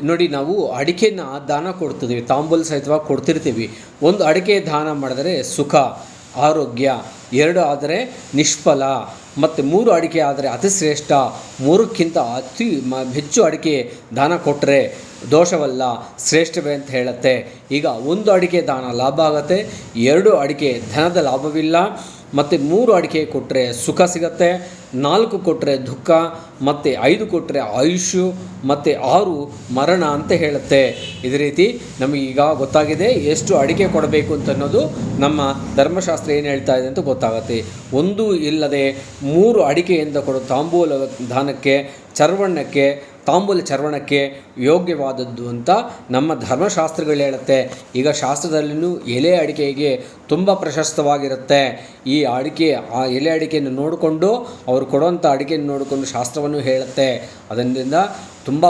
ನೋಡಿ, ನಾವು ಅಡಿಕೆನ ದಾನ ಕೊಡ್ತಿದ್ದೀವಿ, ತಾಂಬೂಲ ಸಹಿತವಾಗಿ ಕೊಡ್ತಿರ್ತೀವಿ. ಒಂದು ಅಡಿಕೆ ದಾನ ಮಾಡಿದರೆ ಸುಖ, ಆರೋಗ್ಯ, 2 ಆದರೆ ನಿಷ್ಫಲ, ಮತ್ತು 3 ಅಡಿಕೆ ಆದರೆ ಅತಿ ಶ್ರೇಷ್ಠ. 3ಕ್ಕಿಂತ ಹೆಚ್ಚು ಅಡಿಕೆ ದಾನ ಕೊಟ್ಟರೆ ದೋಷವಲ್ಲ, ಶ್ರೇಷ್ಠವೇ ಅಂತ ಹೇಳುತ್ತೆ. ಈಗ 1 ಅಡಿಕೆ ದಾನ ಲಾಭ ಆಗುತ್ತೆ, 2 ಅಡಿಕೆ ಧನದ ಲಾಭವಿಲ್ಲ, ಮತ್ತು 3 ಅಡಿಕೆ ಕೊಟ್ಟರೆ ಸುಖ ಸಿಗತ್ತೆ, 4 ಕೊಟ್ಟರೆ ದುಃಖ, ಮತ್ತು 5 ಕೊಟ್ಟರೆ ಆಯುಷು, ಮತ್ತು 6 ಮರಣ ಅಂತ ಹೇಳುತ್ತೆ. ಇದೇ ರೀತಿ ನಮಗೀಗ ಗೊತ್ತಾಗಿದೆ ಎಷ್ಟು ಅಡಿಕೆ ಕೊಡಬೇಕು ಅಂತ ಅನ್ನೋದು. ನಮ್ಮ ಧರ್ಮಶಾಸ್ತ್ರ ಏನು ಹೇಳ್ತಾ ಇದೆ ಅಂತ ಗೊತ್ತಾಗುತ್ತೆ. 1 ಇಲ್ಲದೆ 3 ಅಡಿಕೆಯಿಂದ ಕೊಡೋ ತಾಂಬೂಲ ದಾನಕ್ಕೆ, ಚರ್ವಣಕ್ಕೆ, ತಾಂಬೂಲ ಚರ್ವಣಕ್ಕೆ ಯೋಗ್ಯವಾದದ್ದು ಅಂತ ನಮ್ಮ ಧರ್ಮಶಾಸ್ತ್ರಗಳು ಹೇಳುತ್ತೆ. ಈಗ ಶಾಸ್ತ್ರದಲ್ಲಿಯೂ ಎಲೆ ಅಡಿಕೆಗೆ ತುಂಬ ಪ್ರಶಸ್ತವಾಗಿರುತ್ತೆ. ಈ ಅಡಿಕೆ, ಆ ಎಲೆ ಅಡಿಕೆಯನ್ನು ನೋಡಿಕೊಂಡು, ಅವರು ಕೊಡುವಂಥ ಅಡಿಕೆಯನ್ನು ನೋಡಿಕೊಂಡು ಶಾಸ್ತ್ರವನ್ನು ಹೇಳುತ್ತೆ. ಅದರಿಂದ ತುಂಬ